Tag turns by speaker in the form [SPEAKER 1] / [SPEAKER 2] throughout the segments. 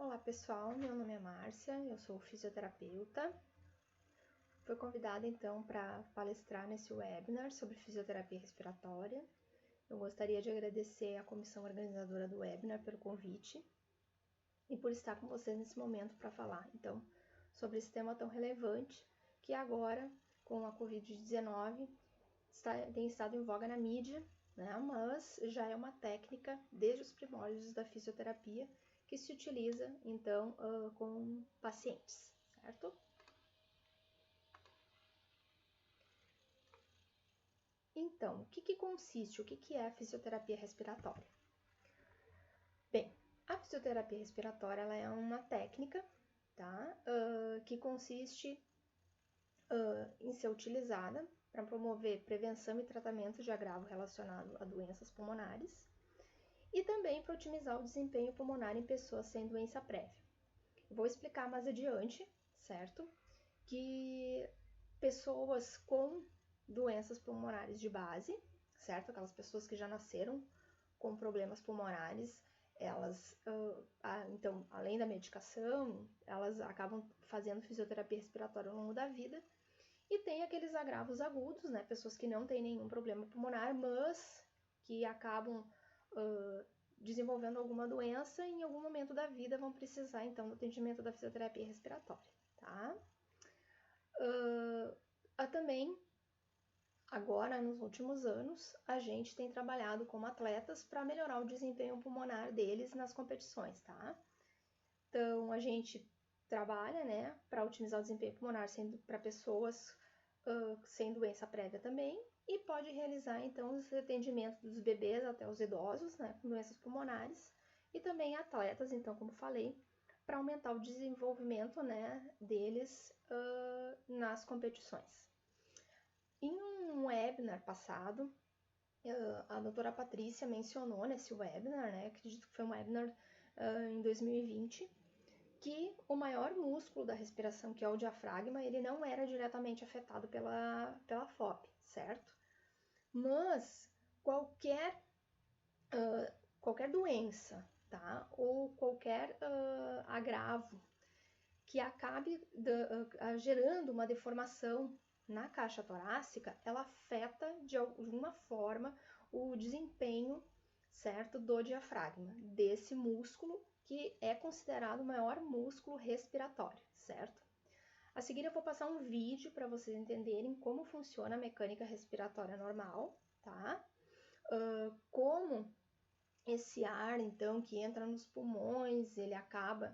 [SPEAKER 1] Olá pessoal, meu nome é Márcia, eu sou fisioterapeuta. Fui convidada então para palestrar nesse webinar sobre fisioterapia respiratória. Eu gostaria de agradecer à comissão organizadora do webinar pelo convite e por estar com vocês nesse momento para falar então sobre esse tema tão relevante que agora, com a Covid-19, tem estado em voga na mídia, né? Mas já é uma técnica desde os primórdios da fisioterapia que se utiliza, então, com pacientes, certo? Então, o que consiste, o que é a fisioterapia respiratória? Bem, a fisioterapia respiratória ela é uma técnica, tá? Que consiste em ser utilizada para promover prevenção e tratamento de agravo relacionado a doenças pulmonares e também para otimizar o desempenho pulmonar em pessoas sem doença prévia. Vou explicar mais adiante, certo? Que pessoas com doenças pulmonares de base, certo? Aquelas pessoas que já nasceram com problemas pulmonares, elas, então, além da medicação, elas acabam fazendo fisioterapia respiratória ao longo da vida. E tem aqueles agravos agudos, né? Pessoas que não têm nenhum problema pulmonar, mas que acabam desenvolvendo alguma doença e em algum momento da vida vão precisar, então, do atendimento da fisioterapia respiratória, tá? Também, agora, nos últimos anos, a gente tem trabalhado como atletas para melhorar o desempenho pulmonar deles nas competições, tá? Então, a gente trabalha, né, para otimizar o desempenho pulmonar para pessoas sem doença prévia também, e pode realizar, então, os atendimentos dos bebês até os idosos, né, com doenças pulmonares, e também atletas, então, como falei, para aumentar o desenvolvimento, né, deles nas competições. Em um webinar passado, a doutora Patrícia mencionou nesse webinar, né, acredito que foi um webinar em 2020, que o maior músculo da respiração, que é o diafragma, ele não era diretamente afetado pela FOP, certo? Mas qualquer doença, tá? Ou qualquer agravo que acabe gerando uma deformação na caixa torácica, ela afeta de alguma forma o desempenho, certo, do diafragma, desse músculo que é considerado o maior músculo respiratório, certo? A seguir eu vou passar um vídeo para vocês entenderem como funciona a mecânica respiratória normal, tá? Como esse ar, então, que entra nos pulmões, ele acaba,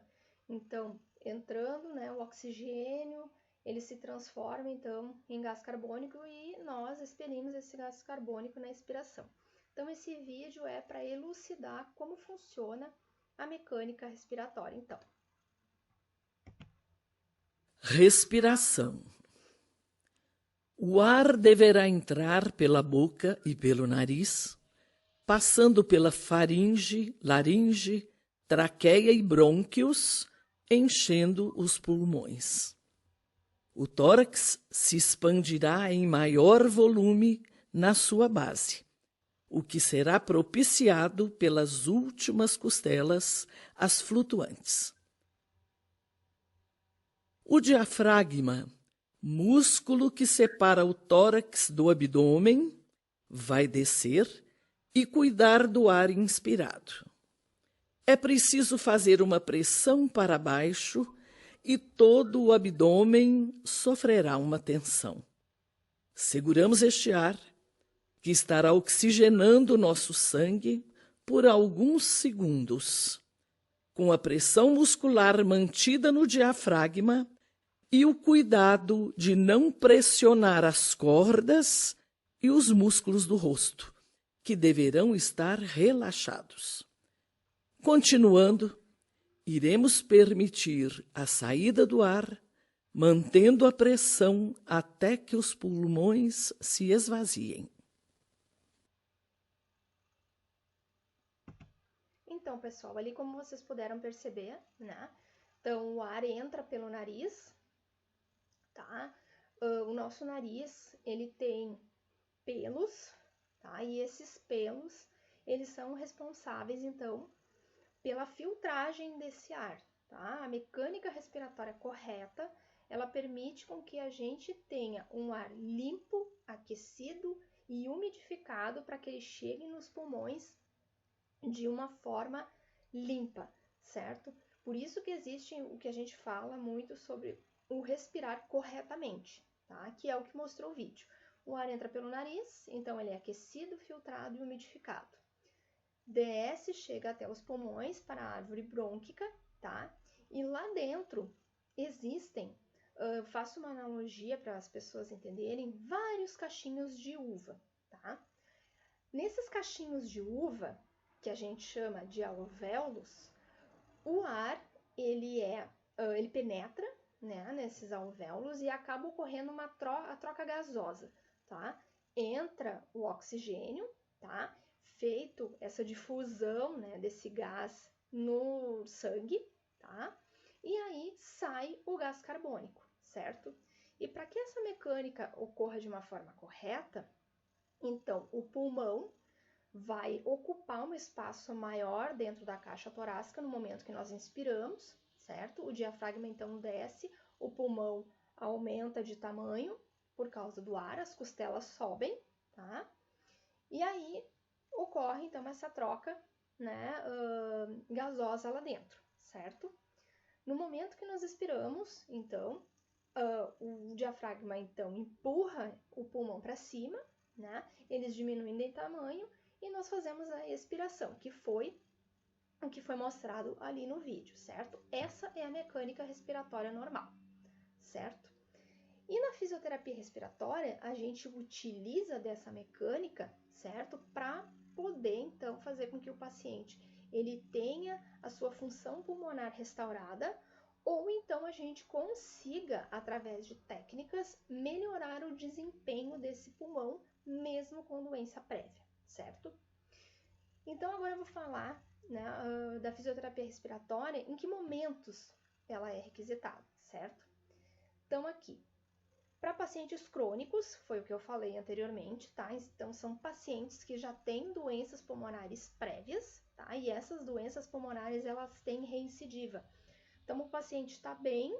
[SPEAKER 1] então, entrando, né, o oxigênio, ele se transforma, então, em gás carbônico e nós expelimos esse gás carbônico na expiração. Então, esse vídeo é para elucidar como funciona a mecânica respiratória, então.
[SPEAKER 2] Respiração. O ar deverá entrar pela boca e pelo nariz, passando pela faringe, laringe, traqueia e brônquios, enchendo os pulmões. O tórax se expandirá em maior volume na sua base, o que será propiciado pelas últimas costelas, as flutuantes. O diafragma, músculo que separa o tórax do abdômen, vai descer e cuidar do ar inspirado. É preciso fazer uma pressão para baixo e todo o abdômen sofrerá uma tensão. Seguramos este ar, que estará oxigenando nosso sangue por alguns segundos. Com a pressão muscular mantida no diafragma e o cuidado de não pressionar as cordas e os músculos do rosto, que deverão estar relaxados. Continuando, iremos permitir a saída do ar, mantendo a pressão até que os pulmões se esvaziem.
[SPEAKER 1] Então, pessoal, ali como vocês puderam perceber, né? Então, o ar entra pelo nariz, tá? O nosso nariz, ele tem pelos, tá? E esses pelos, eles são responsáveis, então, pela filtragem desse ar, tá? A mecânica respiratória correta, ela permite com que a gente tenha um ar limpo, aquecido e umidificado para que ele chegue nos pulmões de uma forma limpa, certo? Por isso que existe o que a gente fala muito sobre o respirar corretamente, tá? Que é o que mostrou o vídeo. O ar entra pelo nariz, então ele é aquecido, filtrado e umidificado. Desce, chega até os pulmões para a árvore brônquica, tá? E lá dentro existem, faço uma analogia para as pessoas entenderem, vários cachinhos de uva, tá? Nesses cachinhos de uva, que a gente chama de alvéolos, o ar ele penetra, né, nesses alvéolos e acaba ocorrendo a troca gasosa, tá? Entra o oxigênio, tá? Feito essa difusão, né, desse gás no sangue, tá? E aí sai o gás carbônico, certo? E para que essa mecânica ocorra de uma forma correta, então o pulmão vai ocupar um espaço maior dentro da caixa torácica no momento que nós inspiramos, certo? O diafragma então desce, o pulmão aumenta de tamanho por causa do ar, as costelas sobem, tá? E aí ocorre então essa troca, né, gasosa lá dentro, certo? No momento que nós expiramos, então, o diafragma então empurra o pulmão para cima, né? Eles diminuem de tamanho e nós fazemos a expiração, que foi o que foi mostrado ali no vídeo, certo? Essa é a mecânica respiratória normal, certo? E na fisioterapia respiratória, a gente utiliza dessa mecânica, certo? Para poder, então, fazer com que o paciente ele tenha a sua função pulmonar restaurada, ou então a gente consiga, através de técnicas, melhorar o desempenho desse pulmão, mesmo com doença prévia, certo? Então, agora eu vou falar, né, da fisioterapia respiratória, em que momentos ela é requisitada, certo? Então, aqui, para pacientes crônicos, foi o que eu falei anteriormente, tá? Então, são pacientes que já têm doenças pulmonares prévias, tá? E essas doenças pulmonares, elas têm recidiva. Então, o paciente está bem,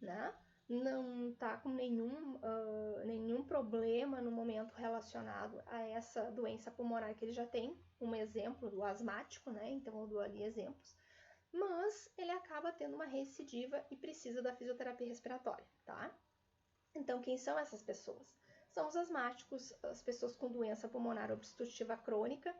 [SPEAKER 1] né? Não está com nenhum problema no momento relacionado a essa doença pulmonar que ele já tem. Um exemplo do asmático, né? Então, eu dou ali exemplos. Mas ele acaba tendo uma recidiva e precisa da fisioterapia respiratória, tá? Então, quem são essas pessoas? São os asmáticos, as pessoas com doença pulmonar obstrutiva crônica.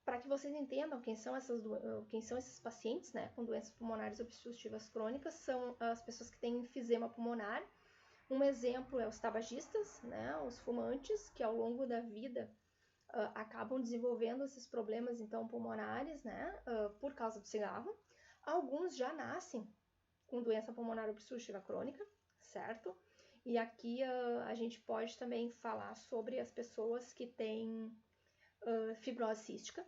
[SPEAKER 1] Para que vocês entendam quem são esses pacientes, né, com doenças pulmonares obstrutivas crônicas, são as pessoas que têm enfisema pulmonar. Um exemplo é os tabagistas, né, os fumantes, que ao longo da vida acabam desenvolvendo esses problemas, então, pulmonares, né, por causa do cigarro. Alguns já nascem com doença pulmonar obstrutiva crônica, certo? E aqui a gente pode também falar sobre as pessoas que têm fibrose cística,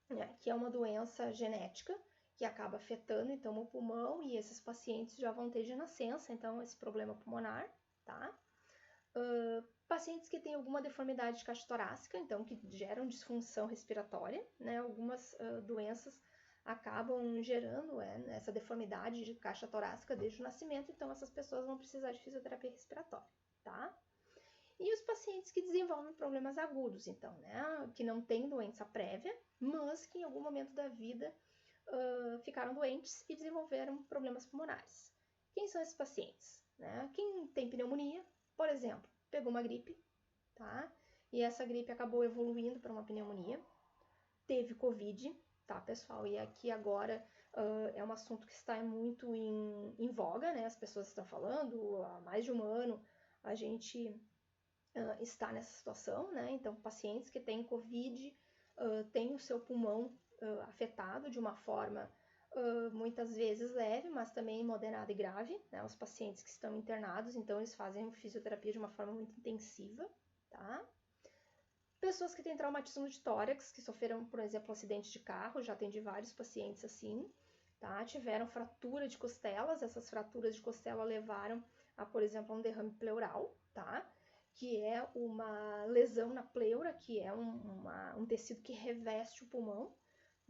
[SPEAKER 1] né, que é uma doença genética que acaba afetando então o pulmão, e esses pacientes já vão ter de nascença então esse problema pulmonar, tá? Pacientes que têm alguma deformidade de caixa torácica, então que geram disfunção respiratória, né? Algumas doenças acabam gerando essa deformidade de caixa torácica desde o nascimento, então essas pessoas vão precisar de fisioterapia respiratória, tá? E os pacientes que desenvolvem problemas agudos, então, né, que não têm doença prévia, mas que em algum momento da vida ficaram doentes e desenvolveram problemas pulmonares. Quem são esses pacientes? Né? Quem tem pneumonia, por exemplo, pegou uma gripe, tá? E essa gripe acabou evoluindo para uma pneumonia, teve Covid, tá, pessoal? E aqui agora é um assunto que está muito em voga, né? As pessoas estão falando, há mais de um ano a gente está nessa situação, né? Então, pacientes que têm Covid têm o seu pulmão afetado de uma forma muitas vezes leve, mas também moderada e grave, né? Os pacientes que estão internados, então eles fazem fisioterapia de uma forma muito intensiva, tá? Pessoas que têm traumatismo de tórax, que sofreram, por exemplo, um acidente de carro, já atendi vários pacientes assim, tá? Tiveram fratura de costelas, essas fraturas de costela levaram a, por exemplo, um derrame pleural, tá? Que é uma lesão na pleura, que é um tecido que reveste o pulmão,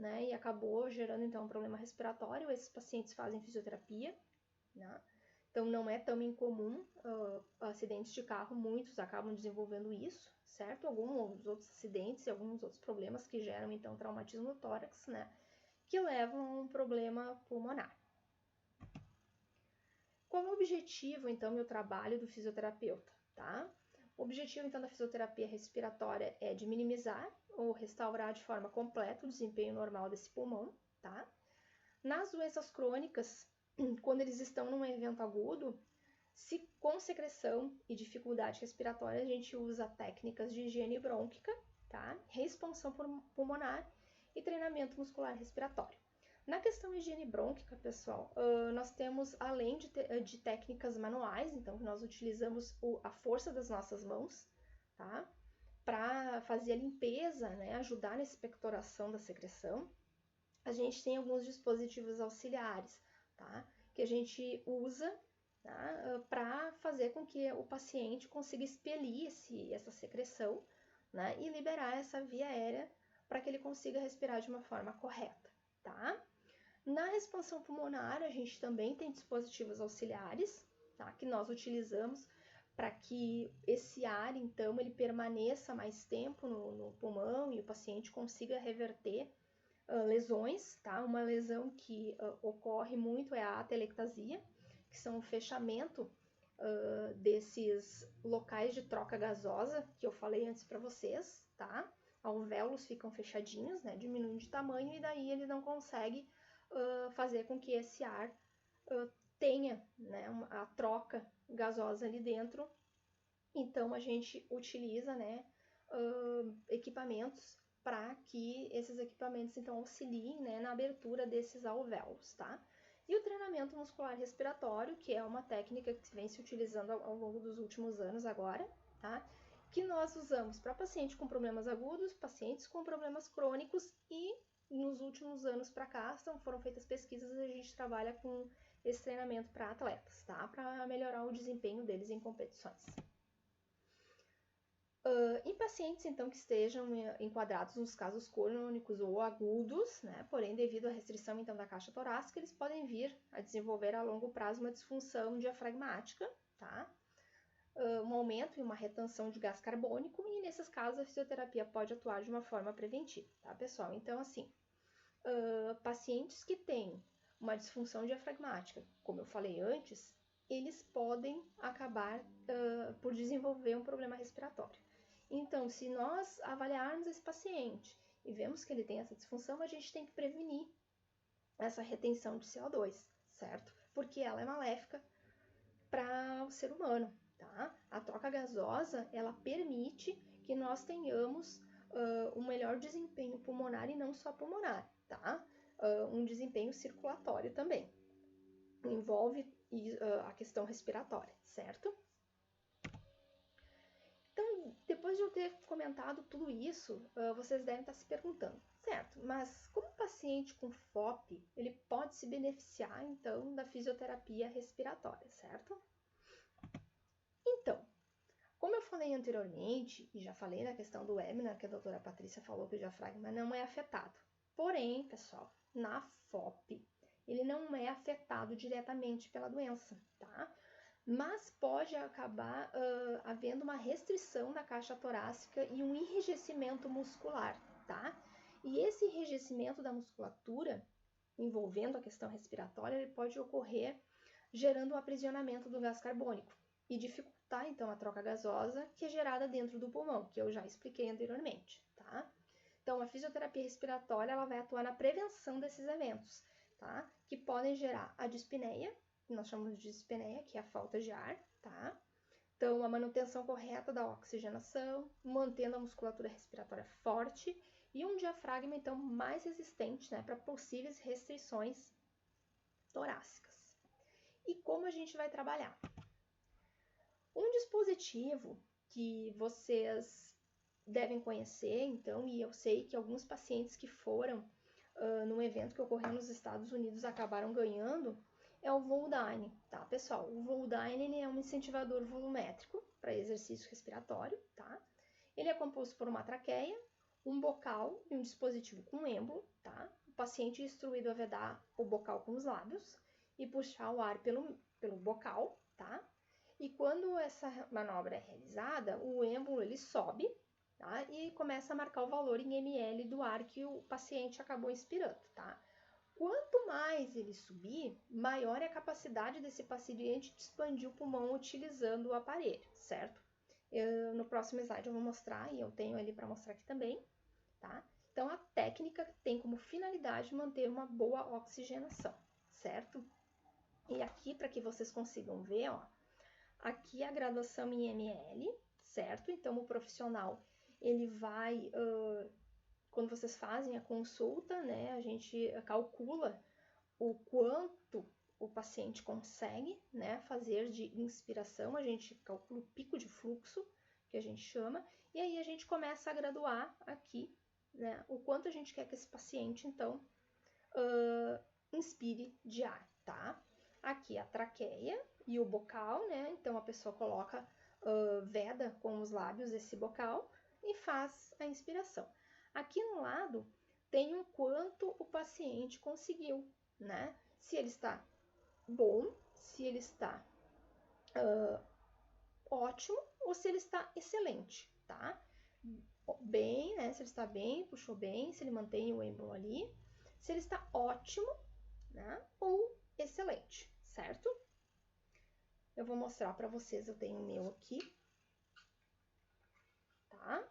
[SPEAKER 1] né, e acabou gerando então um problema respiratório. Esses pacientes fazem fisioterapia, né? Então não é tão incomum acidentes de carro, muitos acabam desenvolvendo isso, certo? Alguns outros acidentes e alguns outros problemas que geram então traumatismo no tórax, né, que levam a um problema pulmonar. Qual é o objetivo então do trabalho do fisioterapeuta, tá? O objetivo então da fisioterapia respiratória é de minimizar ou restaurar de forma completa o desempenho normal desse pulmão, tá? Nas doenças crônicas, quando eles estão num evento agudo, se com secreção e dificuldade respiratória, a gente usa técnicas de higiene brônquica, tá? Reexpansão pulmonar e treinamento muscular respiratório. Na questão higiene brônquica, pessoal, nós temos, além de técnicas manuais, então nós utilizamos a força das nossas mãos, tá? Para fazer a limpeza, né? Ajudar na expectoração da secreção. A gente tem alguns dispositivos auxiliares, tá? Que a gente usa, tá? Para fazer com que o paciente consiga expelir essa secreção, né? E liberar essa via aérea para que ele consiga respirar de uma forma correta, tá? Na expansão pulmonar, a gente também tem dispositivos auxiliares, tá? Que nós utilizamos para que esse ar, então, ele permaneça mais tempo no pulmão e o paciente consiga reverter lesões, tá? Uma lesão que ocorre muito é a atelectasia, que são o fechamento desses locais de troca gasosa que eu falei antes para vocês, tá? Alvéolos ficam fechadinhos, né? Diminuindo de tamanho e daí ele não consegue fazer com que esse ar tenha, né, a troca gasosa ali dentro. Então a gente utiliza, né, equipamentos para que esses equipamentos então auxiliem, né, na abertura desses alvéolos, tá? E o treinamento muscular respiratório, que é uma técnica que vem se utilizando ao longo dos últimos anos agora, tá? Que nós usamos para pacientes com problemas agudos, pacientes com problemas crônicos e nos últimos anos para cá foram feitas pesquisas e a gente trabalha com esse treinamento para atletas, tá? Para melhorar o desempenho deles em competições. Em pacientes, então, que estejam enquadrados nos casos crônicos ou agudos, né, porém, devido à restrição, então, da caixa torácica, eles podem vir a desenvolver a longo prazo uma disfunção diafragmática, tá? Um aumento e uma retenção de gás carbônico, e nesses casos a fisioterapia pode atuar de uma forma preventiva, tá, pessoal? Então, assim, pacientes que têm uma disfunção diafragmática, como eu falei antes, eles podem acabar por desenvolver um problema respiratório. Então, se nós avaliarmos esse paciente e vemos que ele tem essa disfunção, a gente tem que prevenir essa retenção de CO2, certo? Porque ela é maléfica para o ser humano, tá? A troca gasosa, ela permite que nós tenhamos um melhor desempenho pulmonar e não só pulmonar, tá? Um desempenho circulatório também. Envolve a questão respiratória, certo? Então, depois de eu ter comentado tudo isso, vocês devem estar se perguntando, certo, mas como o paciente com FOP, ele pode se beneficiar, então, da fisioterapia respiratória, certo? Então, como eu falei anteriormente, e já falei na questão do webinar, que a doutora Patrícia falou que o diafragma não é afetado. Porém, pessoal, na FOP, ele não é afetado diretamente pela doença, tá? Mas pode acabar havendo uma restrição da caixa torácica e um enrijecimento muscular, tá? E esse enrijecimento da musculatura, envolvendo a questão respiratória, ele pode ocorrer gerando um aprisionamento do gás carbônico e dificultar, então, a troca gasosa que é gerada dentro do pulmão, que eu já expliquei anteriormente, tá? Então, a fisioterapia respiratória, ela vai atuar na prevenção desses eventos, tá? Que podem gerar a dispneia, que nós chamamos de dispneia, que é a falta de ar, tá? Então, a manutenção correta da oxigenação, mantendo a musculatura respiratória forte e um diafragma, então, mais resistente, né, para possíveis restrições torácicas. E como a gente vai trabalhar? Um dispositivo que vocês devem conhecer, então, e eu sei que alguns pacientes que foram num evento que ocorreu nos Estados Unidos acabaram ganhando, é o Voldyne, tá, pessoal? O Voldyne, ele é um incentivador volumétrico para exercício respiratório, tá? Ele é composto por uma traqueia, um bocal e um dispositivo com êmbolo, tá? O paciente é instruído a vedar o bocal com os lábios e puxar o ar pelo bocal, tá? E quando essa manobra é realizada, o êmbolo ele sobe, tá? E começa a marcar o valor em ml do ar que o paciente acabou inspirando, tá? Quanto mais ele subir, maior é a capacidade desse paciente de expandir o pulmão utilizando o aparelho, certo? No próximo slide eu vou mostrar, e eu tenho ali para mostrar aqui também, tá? Então, a técnica tem como finalidade manter uma boa oxigenação, certo? E aqui, para que vocês consigam ver, ó, aqui a graduação em ml, certo? Então, o profissional, ele vai, quando vocês fazem a consulta, né, a gente calcula o quanto o paciente consegue, né, fazer de inspiração, a gente calcula o pico de fluxo, que a gente chama, e aí a gente começa a graduar aqui, né, o quanto a gente quer que esse paciente, então, inspire de ar, tá? Aqui a traqueia e o bocal, né, então a pessoa coloca, veda com os lábios esse bocal e faz a inspiração. Aqui no lado tem o quanto o paciente conseguiu, né? Se ele está bom, se ele está ótimo ou se ele está excelente, tá? Bem, né? Se ele está bem, puxou bem, se ele mantém o êmbolo ali, se ele está ótimo, né? Ou excelente, certo? Eu vou mostrar para vocês, eu tenho o meu aqui, tá?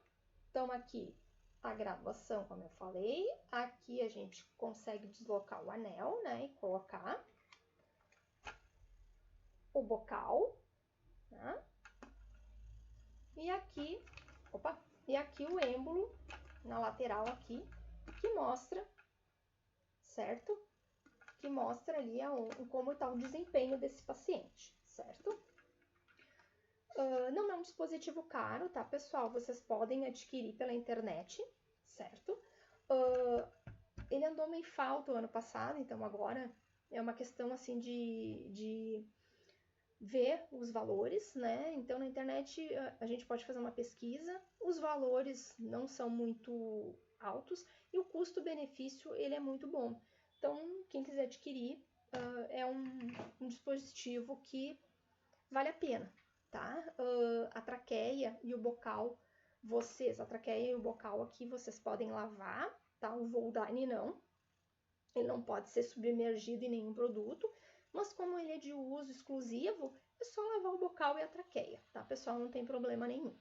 [SPEAKER 1] Então, aqui a graduação, como eu falei, aqui a gente consegue deslocar o anel, né? E colocar o bocal, né? E aqui, e aqui o êmbolo na lateral aqui, que mostra, certo? Que mostra ali como está o desempenho desse paciente, certo? Não é um dispositivo caro, tá, pessoal? Vocês podem adquirir pela internet, certo? Ele andou meio falta o ano passado, então agora é uma questão assim de ver os valores, né? Então na internet a gente pode fazer uma pesquisa, os valores não são muito altos e o custo-benefício ele é muito bom. Então quem quiser adquirir é um dispositivo que vale a pena, tá? A traqueia e o bocal, a traqueia e o bocal aqui vocês podem lavar, tá? O Voldine não, ele não pode ser submergido em nenhum produto, mas como ele é de uso exclusivo, é só lavar o bocal e a traqueia, tá, pessoal? Não tem problema nenhum.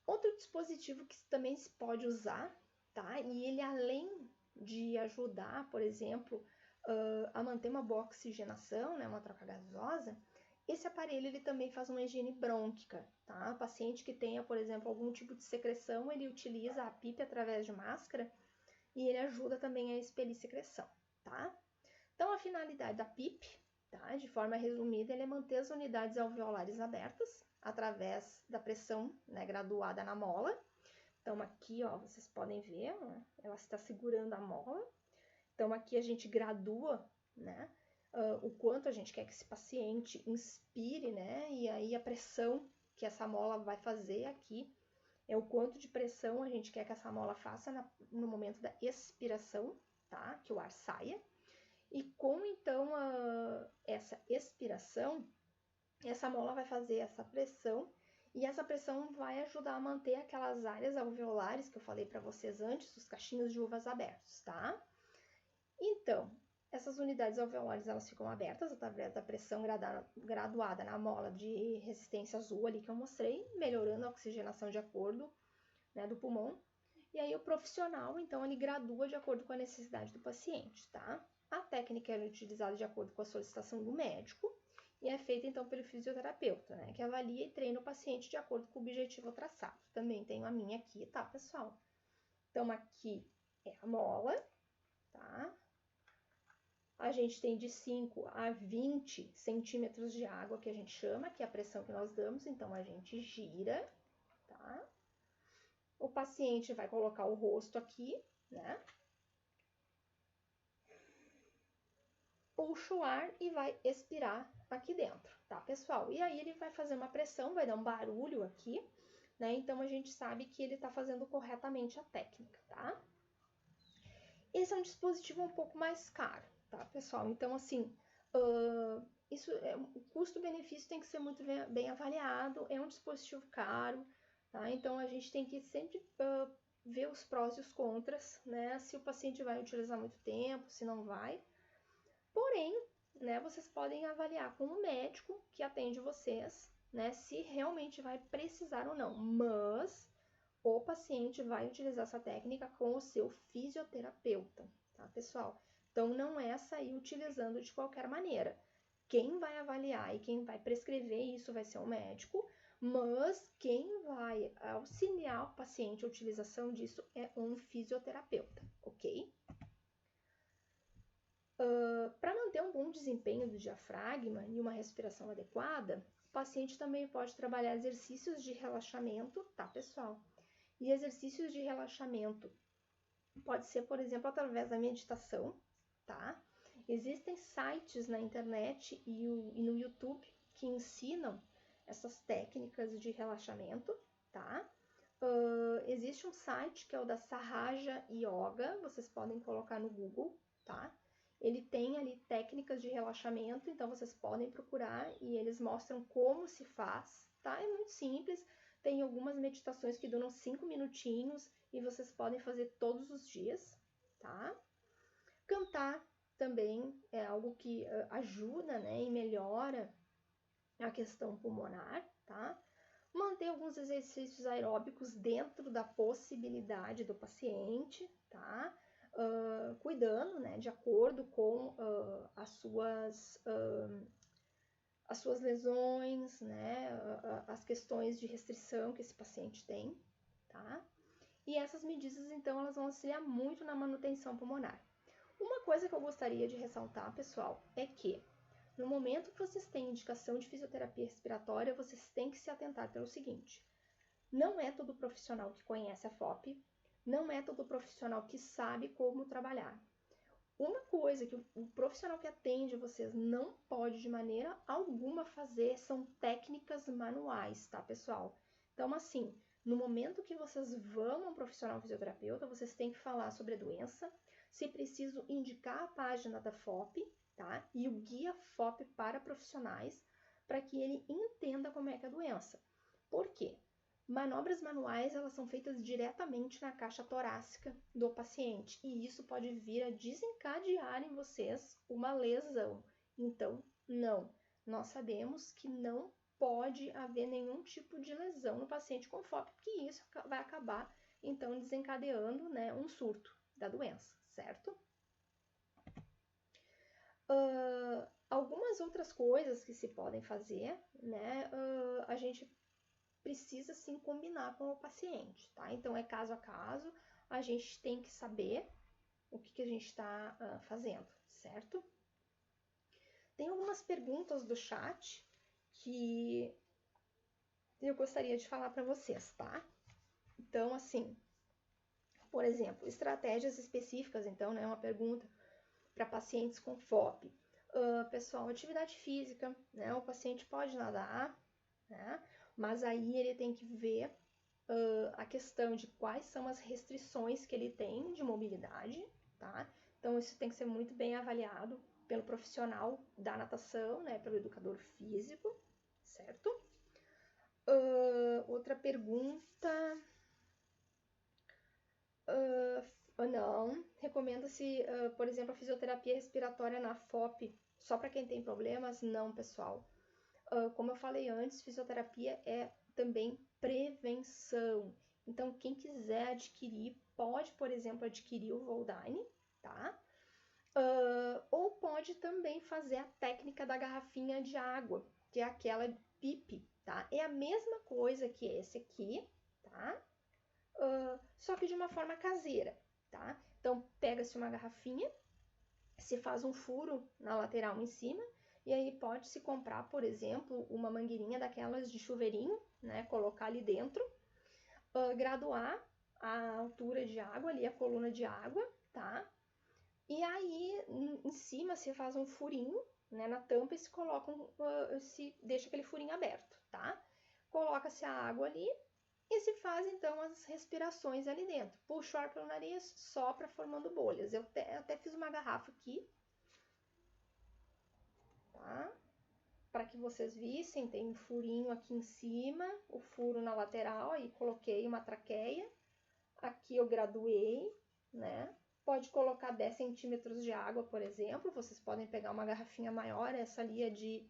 [SPEAKER 1] Outro dispositivo que também se pode usar, tá? E ele além de ajudar, por exemplo, a manter uma boa oxigenação, né, uma troca gasosa, esse aparelho ele também faz uma higiene brônquica, tá? Paciente que tenha, por exemplo, algum tipo de secreção, ele utiliza a PIP através de máscara e ele ajuda também a expelir secreção, tá? Então, a finalidade da PIP, tá? De forma resumida, ele é manter as unidades alveolares abertas através da pressão, né, graduada na mola. Então, aqui, ó, vocês podem ver, ó, ela está segurando a mola. Então, aqui a gente gradua, né, o quanto a gente quer que esse paciente inspire, né, e aí a pressão que essa mola vai fazer aqui é o quanto de pressão a gente quer que essa mola faça no momento da expiração, tá, que o ar saia. E com, então, essa expiração, essa mola vai fazer essa pressão e essa pressão vai ajudar a manter aquelas áreas alveolares que eu falei para vocês antes, os cachinhos de uvas abertos, tá? Então, essas unidades alveolares, elas ficam abertas através da pressão graduada na mola de resistência azul ali que eu mostrei, melhorando a oxigenação de acordo, né, do pulmão. E aí o profissional, então, ele gradua de acordo com a necessidade do paciente, tá? A técnica é utilizada de acordo com a solicitação do médico e é feita, então, pelo fisioterapeuta, né? Que avalia e treina o paciente de acordo com o objetivo traçado. Também tenho a minha aqui, tá, pessoal? Então, aqui é a mola, tá? A gente tem de 5 a 20 centímetros de água, que a gente chama, que é a pressão que nós damos. Então, a gente gira, tá? O paciente vai colocar o rosto aqui, né? Puxa o ar e vai expirar aqui dentro, tá, pessoal? E aí ele vai fazer uma pressão, vai dar um barulho aqui, né? Então, a gente sabe que ele está fazendo corretamente a técnica, tá? Esse é um dispositivo um pouco mais caro, tá, pessoal? Então, assim, o custo-benefício tem que ser muito bem avaliado, é um dispositivo caro, tá? Então, a gente tem que sempre ver os prós e os contras, né? Se o paciente vai utilizar muito tempo, se não vai. Porém, né, vocês podem avaliar com o médico que atende vocês, né, se realmente vai precisar ou não. Mas o paciente vai utilizar essa técnica com o seu fisioterapeuta, tá, pessoal? Então, não é sair utilizando de qualquer maneira. Quem vai avaliar e quem vai prescrever isso vai ser o médico, mas quem vai auxiliar o paciente a utilização disso é um fisioterapeuta, ok? Para manter um bom desempenho do diafragma e uma respiração adequada, o paciente também pode trabalhar exercícios de relaxamento, tá, pessoal? E exercícios de relaxamento pode ser, por exemplo, através da meditação, tá? Existem sites na internet e no YouTube que ensinam essas técnicas de relaxamento, tá? Existe um site que é o da Sahaja Yoga, vocês podem colocar no Google, tá? Ele tem ali técnicas de relaxamento, então vocês podem procurar e eles mostram como se faz, tá? É muito simples, tem algumas meditações que duram 5 minutinhos e vocês podem fazer todos os dias, tá? Cantar também é algo que ajuda, né, e melhora a questão pulmonar, tá? Manter alguns exercícios aeróbicos dentro da possibilidade do paciente, tá? Cuidando, né, de acordo com as suas lesões, né, as questões de restrição que esse paciente tem, tá? E essas medidas, então, elas vão auxiliar muito na manutenção pulmonar. Uma coisa que eu gostaria de ressaltar, pessoal, é que no momento que vocês têm indicação de fisioterapia respiratória, vocês têm que se atentar pelo seguinte: não é todo profissional que conhece a FOP, não é todo profissional que sabe como trabalhar. Uma coisa que o profissional que atende vocês não pode de maneira alguma fazer são técnicas manuais, tá, pessoal? Então, assim, no momento que vocês vão a um profissional fisioterapeuta, vocês têm que falar sobre a doença, se preciso indicar a página da FOP, tá? E o guia FOP para profissionais, para que ele entenda como é que é a doença. Por quê? Manobras manuais, elas são feitas diretamente na caixa torácica do paciente e isso pode vir a desencadear em vocês uma lesão. Então, não. Nós sabemos que não pode haver nenhum tipo de lesão no paciente com FOP, porque isso vai acabar, então, desencadeando, né, um surto da doença, certo? Algumas outras coisas que se podem fazer, né, a gente precisa sim combinar com o paciente, tá? Então é caso a caso, a gente tem que saber o que a gente está fazendo, certo? Tem algumas perguntas do chat que eu gostaria de falar para vocês, tá? Então, assim, por exemplo, estratégias específicas, então, né? Uma pergunta para pacientes com FOP. Pessoal, atividade física, né? O paciente pode nadar, né? Mas aí ele tem que ver a questão de quais são as restrições que ele tem de mobilidade, tá? Então, isso tem que ser muito bem avaliado pelo profissional da natação, né? Pelo educador físico, certo? Outra pergunta. Não. Recomenda-se, por exemplo, a fisioterapia respiratória na FOP só para quem tem problemas? Não, pessoal. Como eu falei antes, fisioterapia é também prevenção. Então, quem quiser adquirir, pode, por exemplo, adquirir o Voldine, tá? Ou pode também fazer a técnica da garrafinha de água, que é aquela PIP, tá? É a mesma coisa que esse aqui, tá? Só que de uma forma caseira, tá? Então, pega-se uma garrafinha, se faz um furo na lateral em cima, e aí pode-se comprar, por exemplo, uma mangueirinha daquelas de chuveirinho, né? Colocar ali dentro, graduar a altura de água ali, a coluna de água, tá? E aí, em cima, se faz um furinho, né, na tampa e se coloca, se deixa aquele furinho aberto, tá? Coloca-se a água ali, e se faz então as respirações ali dentro. Puxa o ar pelo nariz, sopra formando bolhas. Eu até fiz uma garrafa aqui, tá? Para que vocês vissem, tem um furinho aqui em cima, o furo na lateral, aí coloquei uma traqueia. Aqui eu graduei, né? Pode colocar 10 centímetros de água, por exemplo. Vocês podem pegar uma garrafinha maior, essa ali é de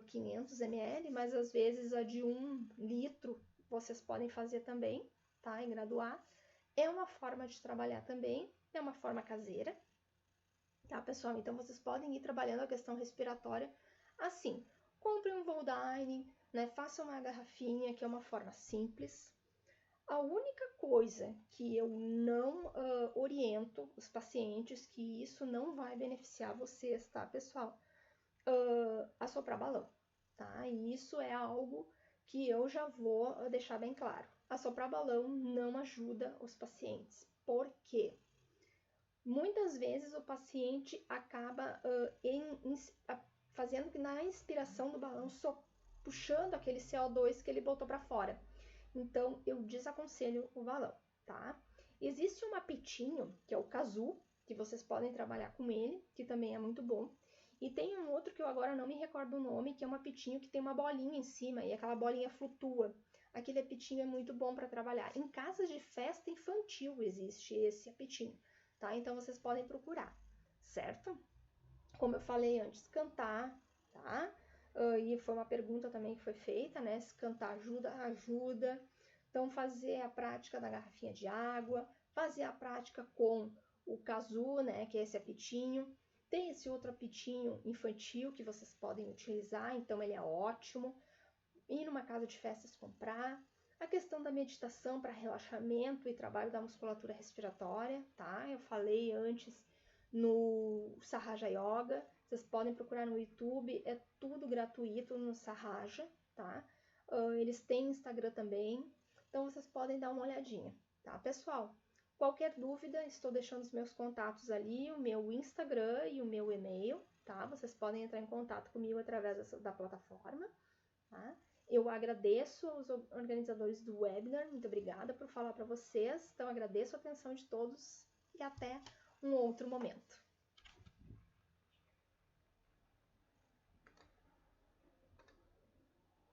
[SPEAKER 1] 500 ml, mas às vezes a de 1 litro vocês podem fazer também, tá? E graduar. É uma forma de trabalhar também, é uma forma caseira, tá, pessoal? Então vocês podem ir trabalhando a questão respiratória assim. Compre um Voldine, né? Faça uma garrafinha, que é uma forma simples. A única coisa que eu não oriento os pacientes, que isso não vai beneficiar vocês, tá, pessoal? Assoprar balão, tá? E isso é algo que eu já vou deixar bem claro. Assoprar balão não ajuda os pacientes. Por quê? Muitas vezes o paciente acaba fazendo que na inspiração do balão, puxando aquele CO2 que ele botou para fora. Então, eu desaconselho o balão, tá? Existe um apitinho, que é o Kazoo, que vocês podem trabalhar com ele, que também é muito bom. E tem um outro que eu agora não me recordo o nome, que é um apitinho que tem uma bolinha em cima e aquela bolinha flutua. Aquele apitinho é muito bom para trabalhar. Em casas de festa infantil existe esse apitinho, tá? Então, vocês podem procurar, certo? Como eu falei antes, cantar, tá? E foi uma pergunta também que foi feita, né? Se cantar ajuda, ajuda. Então, fazer a prática da garrafinha de água, fazer a prática com o Kazoo, né? Que é esse apitinho. Tem esse outro apitinho infantil que vocês podem utilizar, então ele é ótimo. Ir numa casa de festas comprar. A questão da meditação para relaxamento e trabalho da musculatura respiratória, tá? Eu falei antes no Sahaja Yoga. Vocês podem procurar no YouTube, é tudo gratuito no Sahaja, tá? Eles têm Instagram também, então vocês podem dar uma olhadinha, tá, pessoal? Qualquer dúvida, estou deixando os meus contatos ali, o meu Instagram e o meu e-mail, tá? Vocês podem entrar em contato comigo através da plataforma, tá? Eu agradeço aos organizadores do webinar, muito obrigada por falar para vocês. Então, agradeço a atenção de todos e até um outro momento.